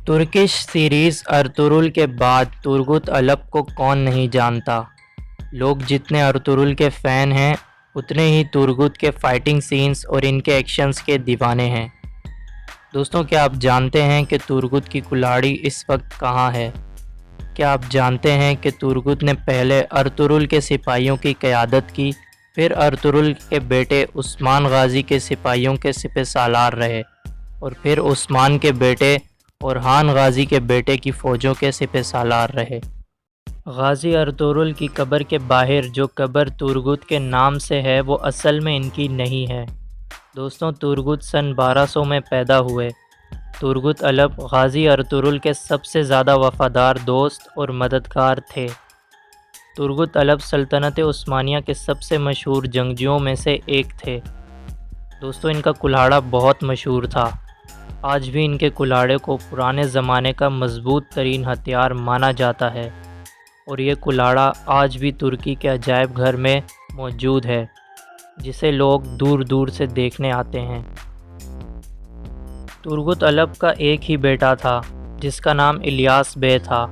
Turkish series Ertugrul کے بعد تورگت الپ کو کون نہیں جانتا۔ لوگ جتنے ارطغرل کے فین ہیں اتنے ہی تورگت کے فائٹنگ سینز اور ان کے ایکشنز کے دیوانے ہیں۔ دوستوں، کیا آپ جانتے ہیں کہ تورگت کی کلاڑی اس وقت کہاں ہے؟ کیا آپ جانتے ہیں کہ تورگت نے پہلے ارطغرل کے سپاہیوں کی قیادت کی، پھر ارطغرل کے بیٹے عثمان غازی کے سپاہیوں کے سپہ سالار رہے، اور پھر عثمان کے بیٹے اورحان غازی کے بیٹے کی فوجوں کے سپہ سالار رہے۔ غازی ارطغرل کی قبر کے باہر جو قبر تورگت کے نام سے ہے وہ اصل میں ان کی نہیں ہے۔ دوستوں، تورگت سن 1200 میں پیدا ہوئے۔ تورگت الپ غازی ارطغرل کے سب سے زیادہ وفادار دوست اور مددگار تھے۔ تورگت الپ سلطنت عثمانیہ کے سب سے مشہور جنگجوؤں میں سے ایک تھے۔ دوستوں، ان کا کلاڑا بہت مشہور تھا۔ آج بھی ان کے کلاڑے کو پرانے زمانے کا مضبوط ترین ہتھیار مانا جاتا ہے، اور یہ کلاڑا آج بھی ترکی کے عجائب گھر میں موجود ہے، جسے لوگ دور دور سے دیکھنے آتے ہیں۔ تورگت الپ کا ایک ہی بیٹا تھا جس کا نام الیاس بے تھا۔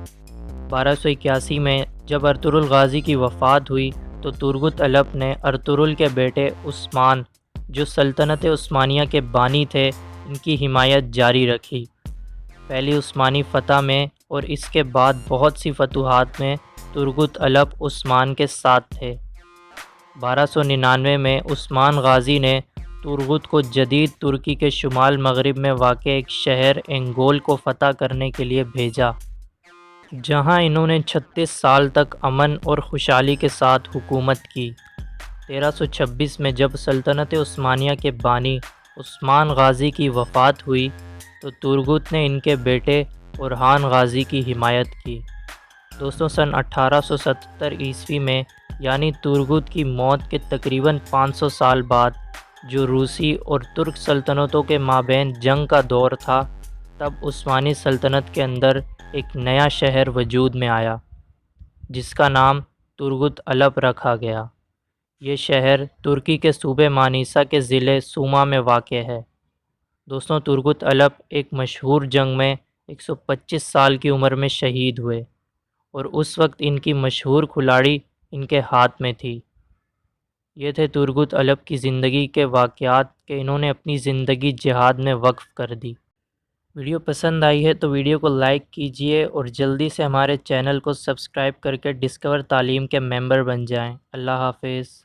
1281 میں جب ارطغرل غازی کی وفات ہوئی تو تورگت الپ نے ارطغرل کے بیٹے عثمان، جو سلطنت عثمانیہ کے بانی تھے، ان کی حمایت جاری رکھی۔ پہلی عثمانی فتح میں اور اس کے بعد بہت سی فتوحات میں تورگت الپ عثمان کے ساتھ تھے۔ 1299 میں عثمان غازی نے تورگت کو جدید ترکی کے شمال مغرب میں واقع ایک شہر انگول کو فتح کرنے کے لیے بھیجا، جہاں انہوں نے 36 سال تک امن اور خوشحالی کے ساتھ حکومت کی۔ 1326 میں جب سلطنت عثمانیہ کے بانی عثمان غازی کی وفات ہوئی تو تورگت نے ان کے بیٹے اورحان غازی کی حمایت کی۔ دوستوں، سن 1877 عیسوی میں، یعنی تورگت کی موت کے تقریباً 500 سال بعد، جو روسی اور ترک سلطنتوں کے مابین جنگ کا دور تھا، تب عثمانی سلطنت کے اندر ایک نیا شہر وجود میں آیا جس کا نام تورگت الپ رکھا گیا۔ یہ شہر ترکی کے صوبے مانیسا کے ضلع سوما میں واقع ہے۔ دوستوں، تورگت الپ ایک مشہور جنگ میں 125 سال کی عمر میں شہید ہوئے، اور اس وقت ان کی مشہور کلاڑی ان کے ہاتھ میں تھی۔ یہ تھے تورگت الپ کی زندگی کے واقعات کہ انہوں نے اپنی زندگی جہاد میں وقف کر دی۔ ویڈیو پسند آئی ہے تو ویڈیو کو لائک کیجئے اور جلدی سے ہمارے چینل کو سبسکرائب کر کے ڈسکور تعلیم کے ممبر بن جائیں۔ اللہ حافظ۔